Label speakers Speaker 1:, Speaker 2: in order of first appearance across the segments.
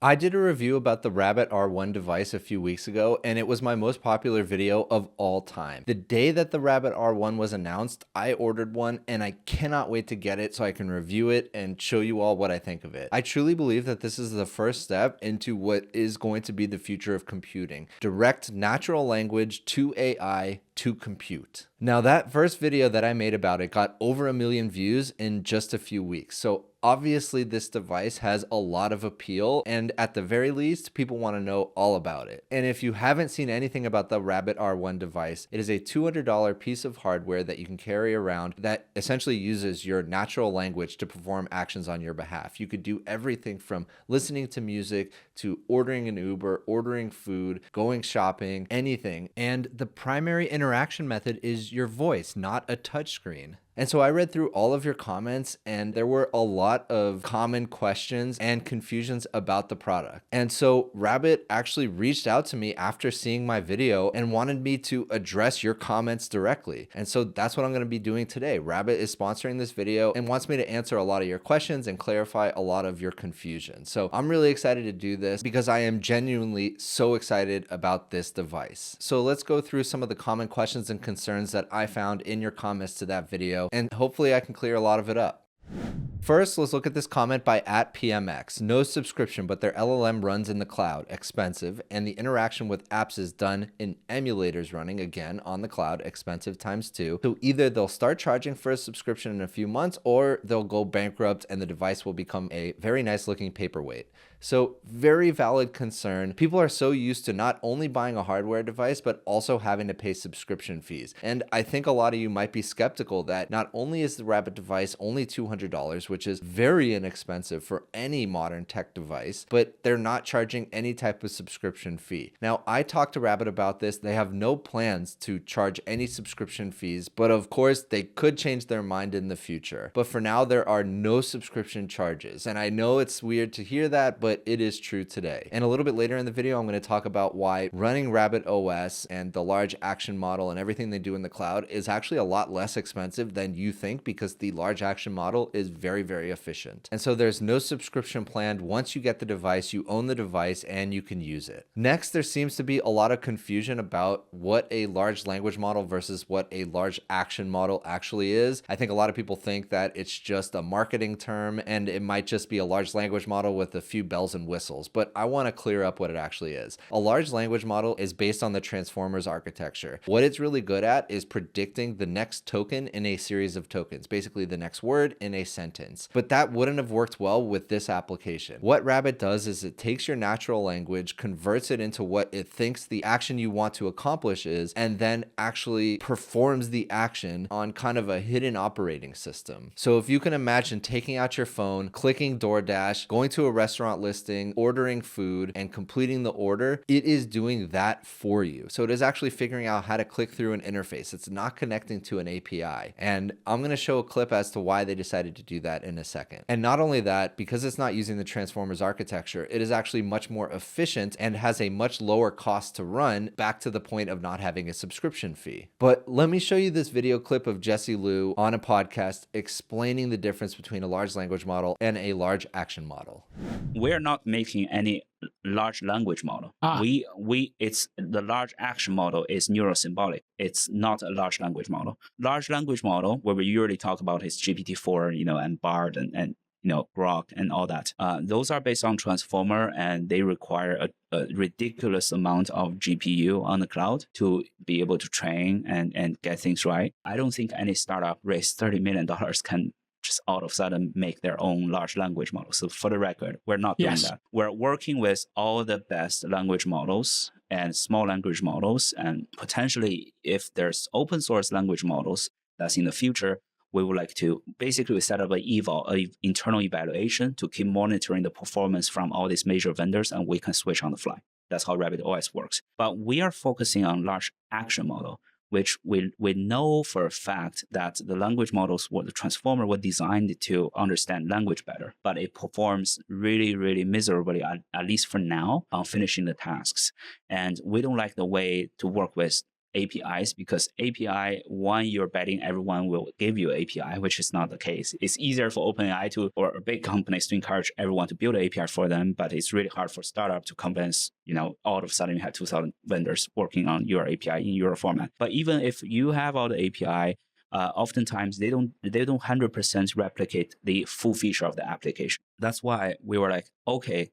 Speaker 1: I did a review about the Rabbit R1 device a few weeks ago, and it was my most popular video of all time. The day that the Rabbit R1 was announced, I ordered one, and I cannot wait to get it so I can review it and show you all what I think of it. I truly believe that this is the first step into what is going to be the future of computing. Direct natural language to AI to compute. Now, that first video that I made about it got over 1 million views in just a few weeks. So obviously this device has a lot of appeal, and at the very least, people want to know all about it. And if you haven't seen anything about the Rabbit R1 device, it is a $200 piece of hardware that you can carry around that essentially uses your natural language to perform actions on your behalf. You could do everything from listening to music to ordering an Uber, ordering food, going shopping, anything. And the primary interaction method is your voice, not a touchscreen. And so I read through all of your comments, and there were a lot of common questions and confusions about the product. And so Rabbit actually reached out to me after seeing my video and wanted me to address your comments directly. And so that's what I'm going to be doing today. Rabbit is sponsoring this video and wants me to answer a lot of your questions and clarify a lot of your confusion. So I'm really excited to do this because I am genuinely so excited about this device. So let's go through some of the common questions and concerns that I found in your comments to that video, and hopefully I can clear a lot of it up. First, let's look at this comment by @PMX. No subscription, but their LLM runs in the cloud, expensive, and the interaction with apps is done in emulators running, again, on the cloud, expensive times 2. So either they'll start charging for a subscription in a few months, or they'll go bankrupt and the device will become a very nice looking paperweight. So very valid concern. People are so used to not only buying a hardware device, but also having to pay subscription fees. And I think a lot of you might be skeptical that not only is the Rabbit device only $200, which is very inexpensive for any modern tech device, but they're not charging any type of subscription fee. Now, I talked to Rabbit about this. They have no plans to charge any subscription fees, but of course they could change their mind in the future. But for now, there are no subscription charges. And I know it's weird to hear that, but it is true today. And a little bit later in the video, I'm going to talk about why running Rabbit OS and the large action model and everything they do in the cloud is actually a lot less expensive than you think, because the large action model is very, very efficient. And so there's no subscription planned. Once you get the device, you own the device and you can use it. Next, there seems to be a lot of confusion about what a large language model versus what a large action model actually is. I think a lot of people think that it's just a marketing term and it might just be a large language model with a few bells and whistles, but I want to clear up what it actually is. A large language model is based on the Transformers architecture. What it's really good at is predicting the next token in a series of tokens, basically the next word in a sentence. But that wouldn't have worked well with this application. What Rabbit does is it takes your natural language, converts it into what it thinks the action you want to accomplish is, and then actually performs the action on kind of a hidden operating system. So if you can imagine taking out your phone, clicking DoorDash, going to a restaurant listing, ordering food, and completing the order, it is doing that for you. So it is actually figuring out how to click through an interface. It's not connecting to an API. And I'm going to show a clip as to why they decided to do that in a second. And not only that, because it's not using the Transformers architecture, it is actually much more efficient and has a much lower cost to run, back to the point of not having a subscription fee. But let me show you this video clip of Jesse Liu on a podcast explaining the difference between a large language model and a large action model.
Speaker 2: We're not making any large language model. It's the large action model is neurosymbolic. It's not a large language model. Large language model, where we usually talk about, is GPT-4, and Bard and Grok and all that. Those are based on Transformer, and they require a ridiculous amount of GPU on the cloud to be able to train and get things right. I don't think any startup raised $30 million can just all of a sudden make their own large language model. So for the record, we're not doing that. We're working with all the best language models and small language models, and potentially if there's open source language models that's in the future, we would like to basically set up an internal evaluation to keep monitoring the performance from all these major vendors, and we can switch on the fly. That's how Rabbit OS works. But we are focusing on large action model, which we know for a fact that the language models, the Transformer, were designed to understand language better, but it performs really, really miserably, at least for now, on finishing the tasks. And we don't like the way to work with APIs, because API, one, you're betting everyone will give you API, which is not the case. It's easier for OpenAI to, or big companies to encourage everyone to build an API for them, but it's really hard for startup to convince, all of a sudden you have 2,000 vendors working on your API in your format. But even if you have all the API, oftentimes they don't 100% replicate the full feature of the application. That's why we were like, okay,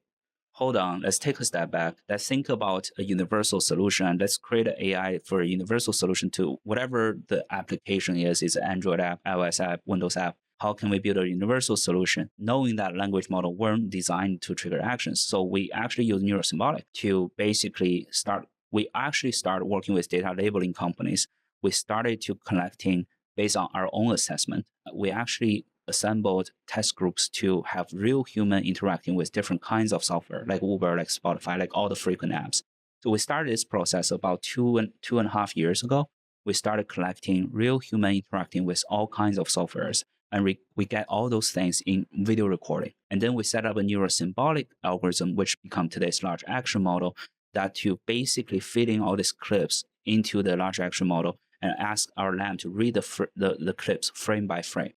Speaker 2: hold on, let's take a step back. Let's think about a universal solution. Let's create an AI for a universal solution to whatever the application is an Android app, iOS app, Windows app. How can we build a universal solution, knowing that language model weren't designed to trigger actions? So we actually use Neurosymbolic to basically start working with data labeling companies. We started to collecting based on our own assessment. We actually assembled test groups to have real human interacting with different kinds of software, like Uber, like Spotify, like all the frequent apps. So we started this process about two and a half years ago. We started collecting real human interacting with all kinds of softwares. And we get all those things in video recording. And then we set up a Neurosymbolic algorithm, which become today's large action model, that to basically feeding all these clips into the large action model and ask our LAM to read the clips frame by frame.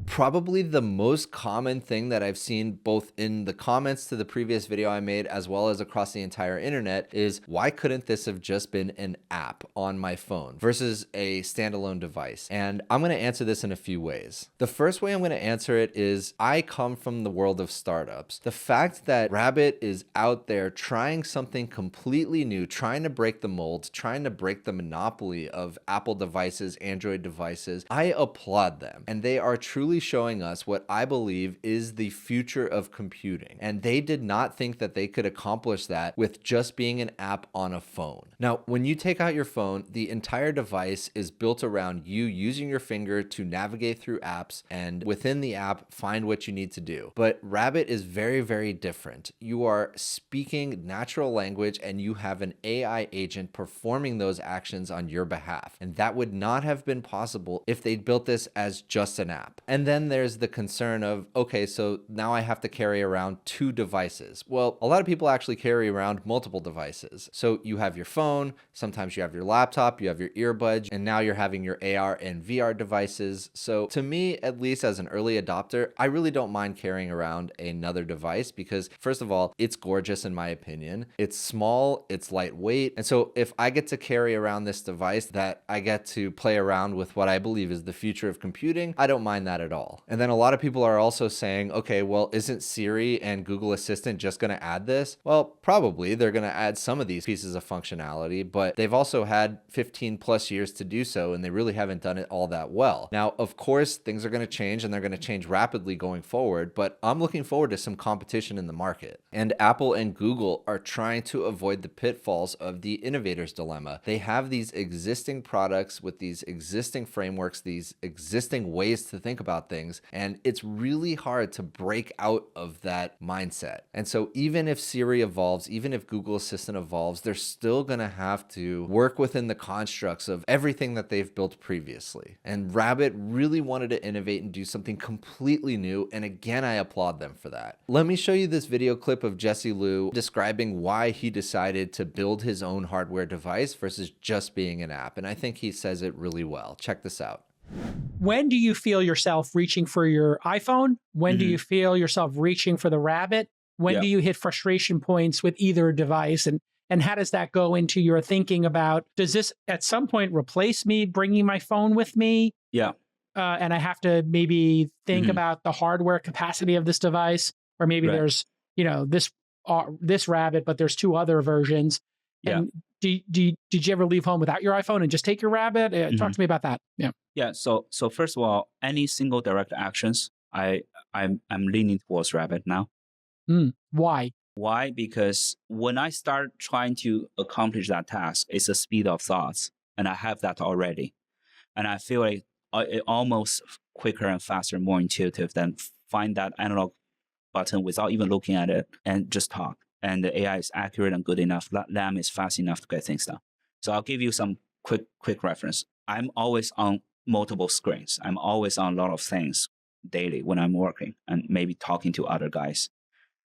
Speaker 1: Probably the most common thing that I've seen both in the comments to the previous video I made as well as across the entire internet is, why couldn't this have just been an app on my phone versus a standalone device? And I'm going to answer this in a few ways. The first way I'm going to answer it is, I come from the world of startups. The fact that Rabbit is out there trying something completely new, trying to break the mold, trying to break the monopoly of Apple devices, Android devices, I applaud them. And they are truly showing us what I believe is the future of computing. And they did not think that they could accomplish that with just being an app on a phone. Now, when you take out your phone, the entire device is built around you using your finger to navigate through apps and within the app, find what you need to do. But Rabbit is very, very different. You are speaking natural language and you have an AI agent performing those actions on your behalf. And that would not have been possible if they'd built this as just an app. And then there's the concern of, okay, so now I have to carry around 2 devices. Well, a lot of people actually carry around multiple devices. So you have your phone, sometimes you have your laptop, you have your earbuds, and now you're having your AR and VR devices. So to me, at least as an early adopter, I really don't mind carrying around another device because, first of all, it's gorgeous in my opinion. It's small, it's lightweight. And so if I get to carry around this device that I get to play around with what I believe is the future of computing, I don't mind that at all. And then a lot of people are also saying, okay, well, isn't Siri and Google Assistant just going to add this? Well, probably they're going to add some of these pieces of functionality, but they've also had 15 plus years to do so, and they really haven't done it all that well. Now, of course, things are going to change and they're going to change rapidly going forward, but I'm looking forward to some competition in the market. And Apple and Google are trying to avoid the pitfalls of the innovator's dilemma. They have these existing products with these existing frameworks, these existing ways to think about things, and it's really hard to break out of that mindset. And so even if Siri evolves, even if Google Assistant evolves, they're still going to have to work within the constructs of everything that they've built previously. And Rabbit really wanted to innovate and do something completely new, and again, I applaud them for that. Let me show you this video clip of Jesse Liu describing why he decided to build his own hardware device versus just being an app, and I think he says it really well. Check this out.
Speaker 3: When do you feel yourself reaching for your iPhone? When do you feel yourself reaching for the Rabbit? When do you hit frustration points with either device? And how does that go into your thinking about, does this at some point replace me bringing my phone with me?
Speaker 2: Yeah.
Speaker 3: And I have to maybe think about the hardware capacity of this device, or maybe there's, this Rabbit, but there's 2 other versions.
Speaker 2: Yeah.
Speaker 3: And did you ever leave home without your iPhone and just take your Rabbit? Talk to me about that. Yeah.
Speaker 2: Yeah. So first of all, any single direct actions, I'm leaning towards Rabbit now.
Speaker 3: Why?
Speaker 2: Why? Because when I start trying to accomplish that task, it's a speed of thoughts, and I have that already, and I feel like it almost quicker and faster, more intuitive than find that analog button without even looking at it and just talk. And the AI is accurate and good enough. LAM is fast enough to get things done. So I'll give you some quick reference. I'm always on multiple screens. I'm always on a lot of things daily when I'm working and maybe talking to other guys.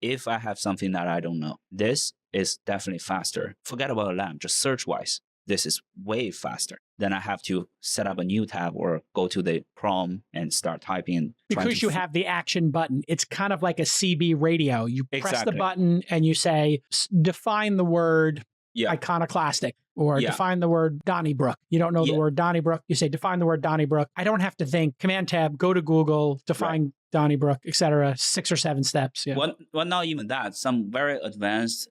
Speaker 2: If I have something that I don't know, this is definitely faster. Forget about LAM, just search-wise. this is way faster. Then I have to set up a new tab or go to the Chrome and start typing.
Speaker 3: Because you have the action button. It's kind of like a CB radio. You press the
Speaker 2: Exactly.
Speaker 3: button and you say, define the word iconoclastic or define the word Donnybrook. You don't know the word Donnybrook. You say, define the word Donnybrook. I don't have to think, Command Tab, go to Google, define Donnybrook, etc. 6 or 7 steps. Yeah.
Speaker 2: Well, not even that. Some very advanced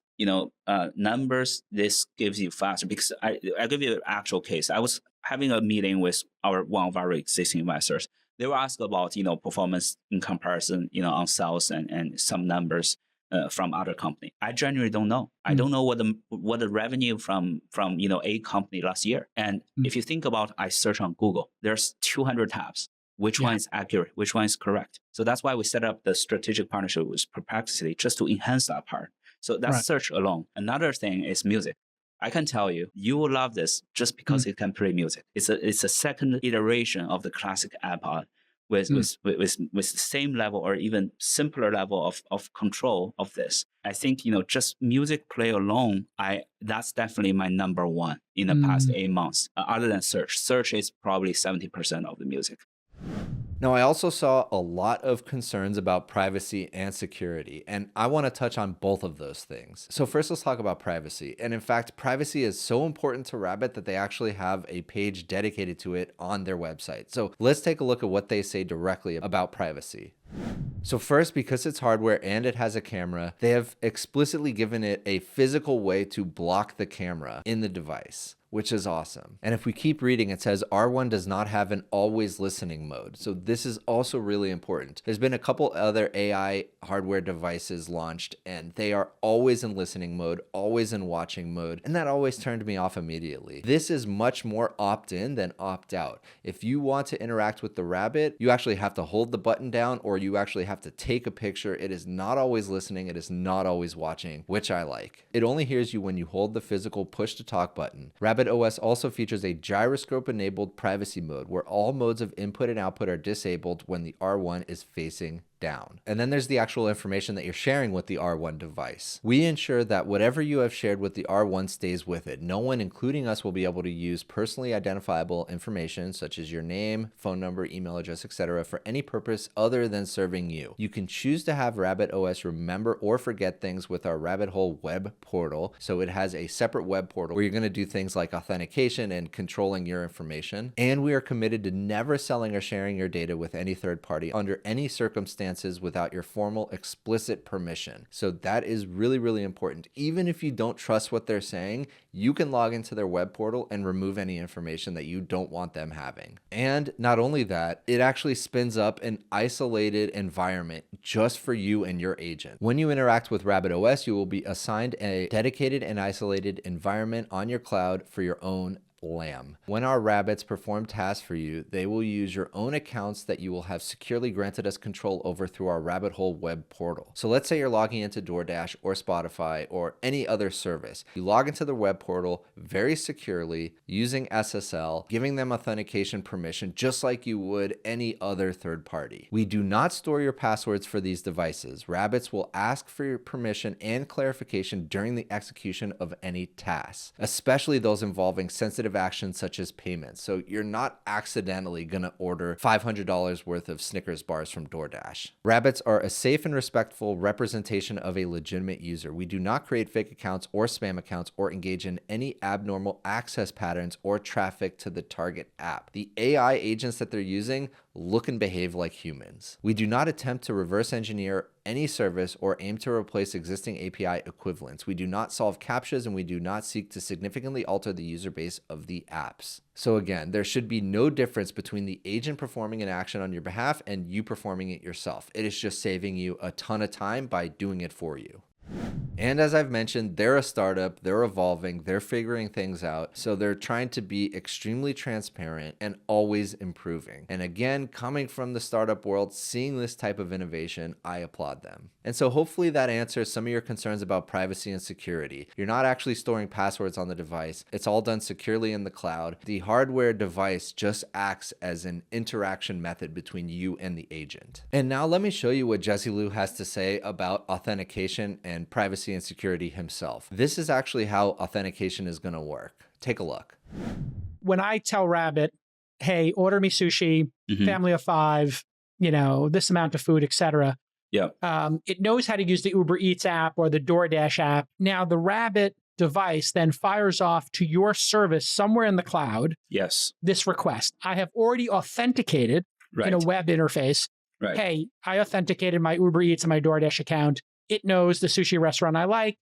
Speaker 2: numbers, this gives you faster. Because I give you an actual case. I was having a meeting with one of our existing investors. They were asked about performance in comparison on sales and some numbers from other company. I genuinely don't know. I don't know what the revenue from a company last year. And if you think about, I search on Google, there's 200 tabs. Which one is accurate? Which one is correct? So that's why we set up the strategic partnership with Perplexity, just to enhance that part. So that's search alone. Another thing is music. I can tell you, you will love this just because it can play music. It's a second iteration of the classic iPod with the same level or even simpler level of control of this. I think just music play alone, that's definitely my number one in the past 8 months. Other than search, search is probably 70% of the music.
Speaker 1: Now, I also saw a lot of concerns about privacy and security, and I want to touch on both of those things. So first, let's talk about privacy. And in fact, privacy is so important to Rabbit that they actually have a page dedicated to it on their website. So let's take a look at what they say directly about privacy. So first, because it's hardware and it has a camera, they have explicitly given it a physical way to block the camera in the device, which is awesome. And if we keep reading, it says R1 does not have an always listening mode. So this is also really important. There's been a couple other AI hardware devices launched, and they are always in listening mode, always in watching mode, and that always turned me off immediately. This is much more opt-in than opt-out. If you want to interact with the Rabbit, you actually have to hold the button down, or you actually have to take a picture. It is not always listening. It is not always watching, which I like. It only hears you when you hold the physical push to talk button. Rabbit OS also features a gyroscope-enabled privacy mode where all modes of input and output are disabled when the R1 is facing down. And then there's the actual information that you're sharing with the R1 device. We ensure that whatever you have shared with the R1 stays with it. No one, including us, will be able to use personally identifiable information such as your name, phone number, email address, etc. for any purpose other than serving you. You can choose to have Rabbit OS remember or forget things with our Rabbit Hole web portal. So it has a separate web portal where you're going to do things like authentication and controlling your information. And we are committed to never selling or sharing your data with any third party under any circumstance without your formal explicit permission. So that is really, really important. Even if you don't trust what they're saying, you can log into their web portal and remove any information that you don't want them having. And not only that, it actually spins up an isolated environment just for you and your agent. When you interact with Rabbit OS, you will be assigned a dedicated and isolated environment on your cloud for your own LAM. When our rabbits perform tasks for you, they will use your own accounts that you will have securely granted us control over through our Rabbit Hole web portal. So let's say you're logging into DoorDash or Spotify or any other service. You log into the web portal very securely using SSL, giving them authentication permission just like you would any other third party. We do not store your passwords for these devices. Rabbits will ask for your permission and clarification during the execution of any tasks, especially those involving sensitive actions such as payments. So you're not accidentally going to order $500 worth of Snickers bars from DoorDash. Rabbits are a safe and respectful representation of a legitimate user. We do not create fake accounts or spam accounts or engage in any abnormal access patterns or traffic to the target app. The AI agents that they're using look and behave like humans. We do not attempt to reverse engineer any service or aim to replace existing API equivalents. We do not solve CAPTCHAs, and we do not seek to significantly alter the user base of the apps. So again, there should be no difference between the agent performing an action on your behalf and you performing it yourself. It is just saving you a ton of time by doing it for you. And as I've mentioned, they're a startup, they're evolving, they're figuring things out. So they're trying to be extremely transparent and always improving. And again, coming from the startup world, seeing this type of innovation, I applaud them. And so hopefully that answers some of your concerns about privacy and security. You're not actually storing passwords on the device. It's all done securely in the cloud. The hardware device just acts as an interaction method between you and the agent. And now let me show you what Jesse Liu has to say about authentication and privacy and security himself. This is actually how authentication is going to work. Take a look.
Speaker 3: When I tell Rabbit, hey, order me sushi, family of 5, this amount of food, etc.
Speaker 2: Yeah.
Speaker 3: It knows how to use the Uber Eats app or the DoorDash app. Now the Rabbit device then fires off to your service somewhere in the cloud.
Speaker 2: Yes.
Speaker 3: This request. I have already authenticated in a web interface.
Speaker 2: Right.
Speaker 3: Hey, I authenticated my Uber Eats and my DoorDash account. It knows the sushi restaurant I like.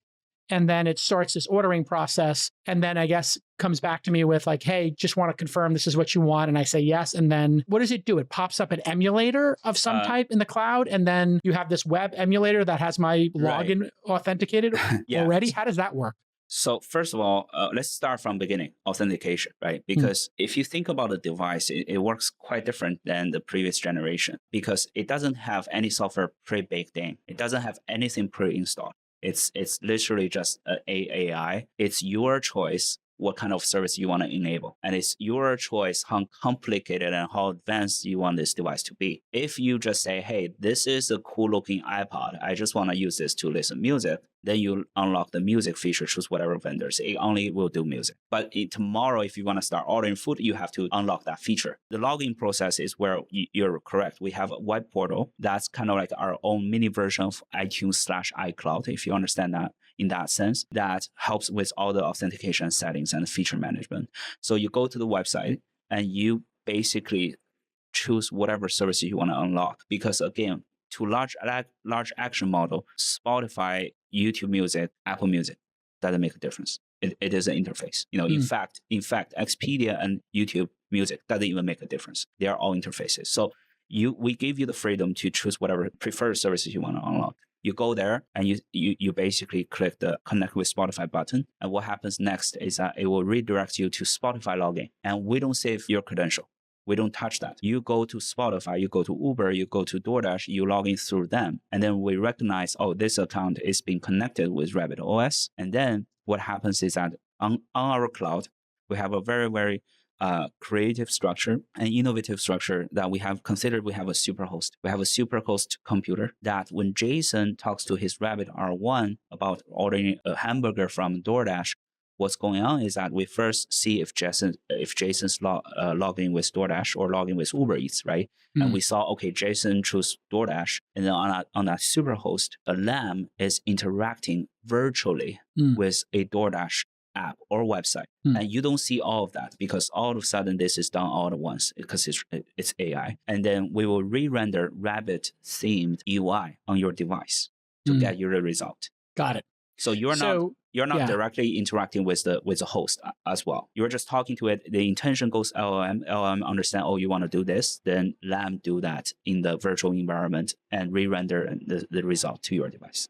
Speaker 3: And then it starts this ordering process. And then I guess comes back to me with like, hey, just want to confirm this is what you want. And I say yes. And then what does it do? It pops up an emulator of some type in the cloud. And then you have this web emulator that has my login authenticated already. How does that work?
Speaker 2: So first of all, let's start from beginning, authentication, right? Because if you think about the device, it works quite different than the previous generation because it doesn't have any software pre-baked in. It doesn't have anything pre-installed. It's literally just an AI. It's your choice what kind of service you want to enable. And it's your choice how complicated and how advanced you want this device to be. If you just say, hey, this is a cool looking iPod, I just want to use this to listen music, then you unlock the music feature, choose whatever vendors. It only will do music. But tomorrow, if you want to start ordering food, you have to unlock that feature. The login process is where you're correct. We have a web portal that's kind of like our own mini version of iTunes/iCloud, if you understand that in that sense, that helps with all the authentication settings and feature management. So you go to the website and you basically choose whatever service you want to unlock. Because again, to large action model, Spotify, YouTube Music, Apple Music, doesn't make a difference. It is an interface. In fact, Expedia and YouTube Music doesn't even make a difference. They are all interfaces. So we give you the freedom to choose whatever preferred services you want to unlock. You go there and you basically click the connect with Spotify button. And what happens next is that it will redirect you to Spotify login. And we don't save your credential. We don't touch that. You go to Spotify, you go to Uber, you go to DoorDash, you log in through them. And then we recognize, this account is being connected with RabbitOS. And then what happens is that on our cloud, we have a very, very creative structure and innovative structure that we have considered. We have a superhost. We have a superhost computer that when Jason talks to his Rabbit R1 about ordering a hamburger from DoorDash, what's going on is that we first see if Jason's logging with DoorDash or logging with Uber Eats, right? And we saw, Jason chose DoorDash. And then on that superhost, a LAM is interacting virtually with a DoorDash app or website. And you don't see all of that because all of a sudden this is done all at once because it's AI. And then we will re-render Rabbit themed UI on your device to get you the result.
Speaker 3: Got it.
Speaker 2: So you're not directly interacting with the host as well. You're just talking to it. The intention goes LLM. LLM understand, you want to do this. Then LAM do that in the virtual environment and re-render the result to your device.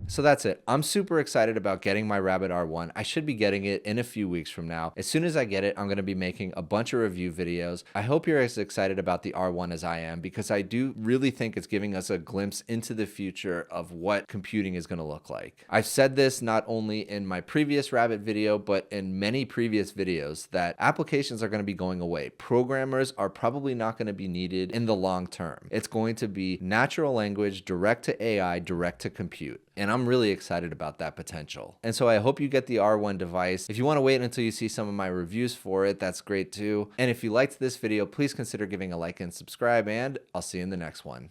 Speaker 1: So that's it. I'm super excited about getting my Rabbit R1. I should be getting it in a few weeks from now. As soon as I get it, I'm going to be making a bunch of review videos. I hope you're as excited about the R1 as I am because I do really think it's giving us a glimpse into the future of what computing is going to look like. I've said this not only in my previous Rabbit video, but in many previous videos that applications are going to be going away. Programmers are probably not going to be needed in the long term. It's going to be natural language, direct to AI, direct to compute. And I'm really excited about that potential. And so I hope you get the R1 device. If you want to wait until you see some of my reviews for it, that's great too. And if you liked this video, please consider giving a like and subscribe, and I'll see you in the next one.